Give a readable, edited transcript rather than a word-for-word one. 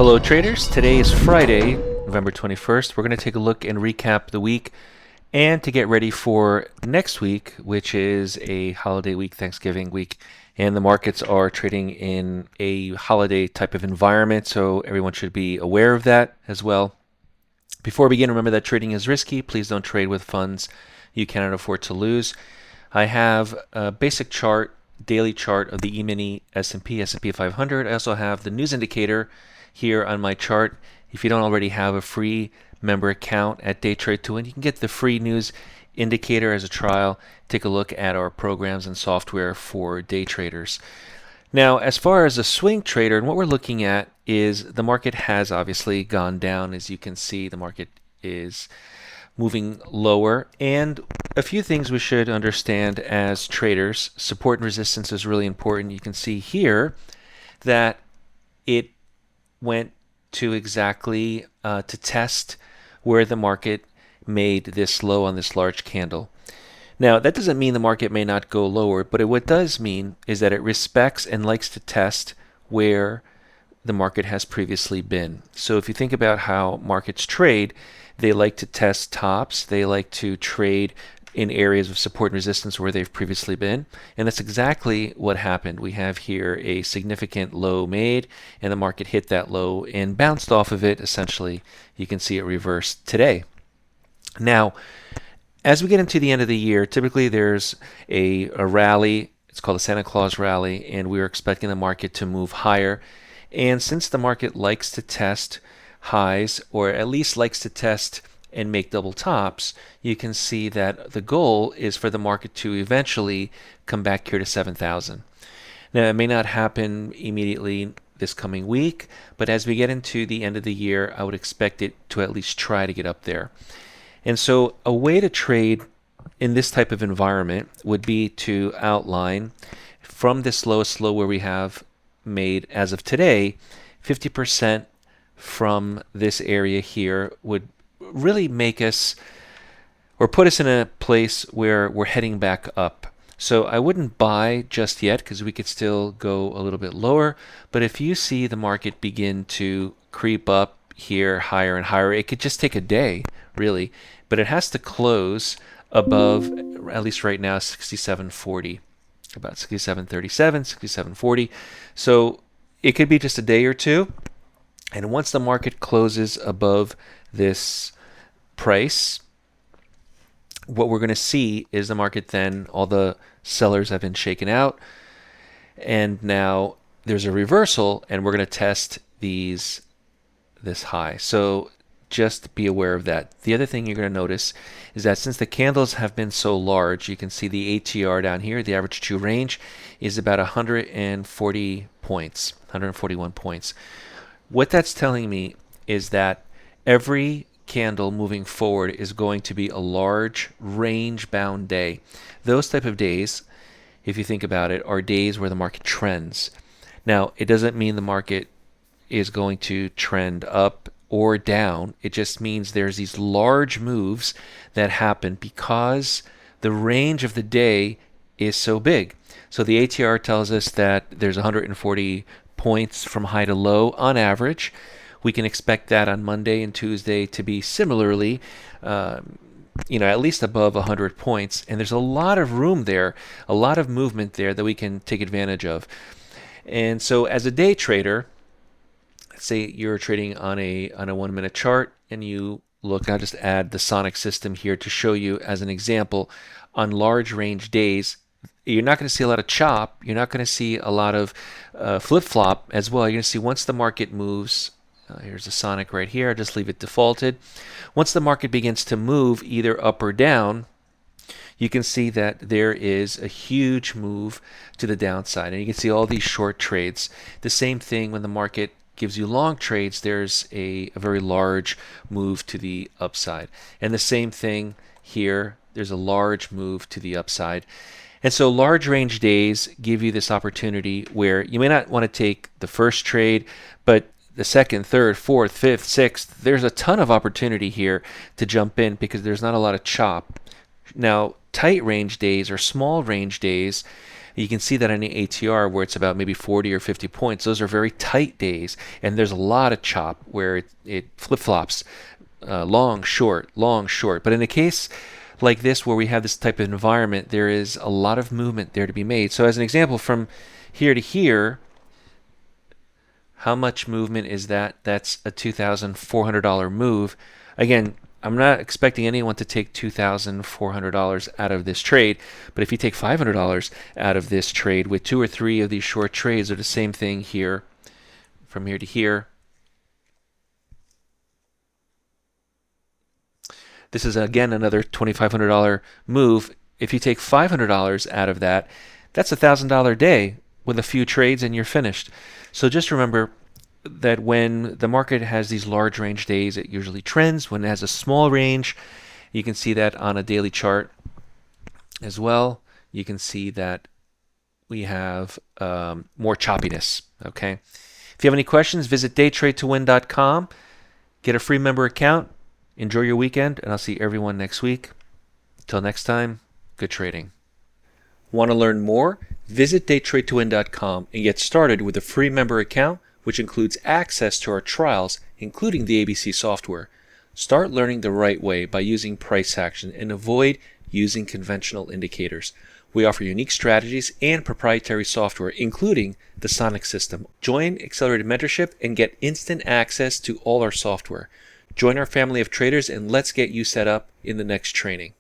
Hello traders, today is Friday, November 21st. We're going to take a look and recap the week and to get ready for next week, which is a holiday week, Thanksgiving week. And the markets are trading in a holiday type of environment, so everyone should be aware of that as well. Before we begin, remember that trading is risky. Please don't trade with funds you cannot afford to lose. I have a basic chart, daily chart of the E-mini S&P 500. I also have the news indicator here on my chart. If you don't already have a free member account at DayTradeToWin, you can get the free news indicator as a trial. Take a look at our programs and software for day traders. Now, as far as a swing trader, and what we're looking at is the market has obviously gone down. As you can see, the market is moving lower, and a few things we should understand as traders. Support and resistance is really important. You can see here that it went to exactly to test where the market made this low on this large candle. Now, that doesn't mean the market may not go lower, but what does mean is that it respects and likes to test where the market has previously been. So if you think about how markets trade, they like to test tops, they like to trade in areas of support and resistance where they've previously been, and that's exactly what happened. We have here a significant low made, and the market hit that low and bounced off of it. Essentially, you can see it reversed today. Now, as we get into the end of the year, typically there's a rally. It's called a Santa Claus Rally, and we're expecting the market to move higher. And since the market likes to test highs, or at least likes to test and make double tops, you can see that the goal is for the market to eventually come back here to 7,000. Now, it may not happen immediately this coming week, but as we get into the end of the year, I would expect it to at least try to get up there. And so a way to trade in this type of environment would be to outline from this lowest low where we have made as of today, 50% from this area here would really make us or put us in a place where we're heading back up. So I wouldn't buy just yet because we could still go a little bit lower. But if you see the market begin to creep up here higher and higher, it could just take a day, really. But it has to close above, at least right now, 67.40. About 67.37, 67.40. So it could be just a day or two. And once the market closes above this price, what we're going to see is the market then, all the sellers have been shaken out. And now there's a reversal, and we're going to test this high. So just be aware of that. The other thing you're going to notice is that since the candles have been so large, you can see the ATR down here, the average true range, is about 140 points, 141 points. What that's telling me is that every candle moving forward is going to be a large range-bound day. Those type of days, if you think about it, are days where the market trends. Now, it doesn't mean the market is going to trend up or down. It just means there's these large moves that happen because the range of the day is so big. So the ATR tells us that there's 140 points from high to low on average. We can expect that on Monday and Tuesday to be similarly, at least above 100 points. And there's a lot of room there, a lot of movement there that we can take advantage of. And so as a day trader, say you're trading on a 1 minute chart and you look, I'll just add the sonic system here to show you as an example. On large range days, you're not going to see a lot of chop. You're not going to see a lot of flip-flop as well. You're going to see once the market moves, here's the sonic right here, I'll just leave it defaulted. Once the market begins to move either up or down, you can see that there is a huge move to the downside. And you can see all these short trades. The same thing when the market gives you long trades, there's a very large move to the upside. And the same thing here, there's a large move to the upside. And so large range days give you this opportunity where you may not want to take the first trade, but the second, third, fourth, fifth, sixth, there's a ton of opportunity here to jump in because there's not a lot of chop. Now, tight range days or small range days, You can see that on the ATR where it's about maybe 40 or 50 points. Those are very tight days, and there's a lot of chop where it flip-flops, long, short, long, short. But in a case like this where we have this type of environment, there is a lot of movement there to be made. So as an example, from here to here, how much movement is that? That's a $2,400 move. Again, I'm not expecting anyone to take $2,400 out of this trade, but if you take $500 out of this trade with 2 or 3 of these short trades, or the same thing here, from here to here, this is again another $2,500 move. If you take $500 out of that, that's a $1,000 day with a few trades and you're finished. So just remember that when the market has these large range days, it usually trends. When it has a small range, you can see that on a daily chart as well. You can see that we have more choppiness. Okay. If you have any questions, visit DayTradeToWin.com. Get a free member account. Enjoy your weekend, and I'll see everyone next week. Until next time, good trading. Want to learn more? Visit DayTradeToWin.com and get started with a free member account, which includes access to our trials, including the ABC software. Start learning the right way by using price action and avoid using conventional indicators. We offer unique strategies and proprietary software, including the Sonic system. Join Accelerated Mentorship and get instant access to all our software. Join our family of traders and let's get you set up in the next training.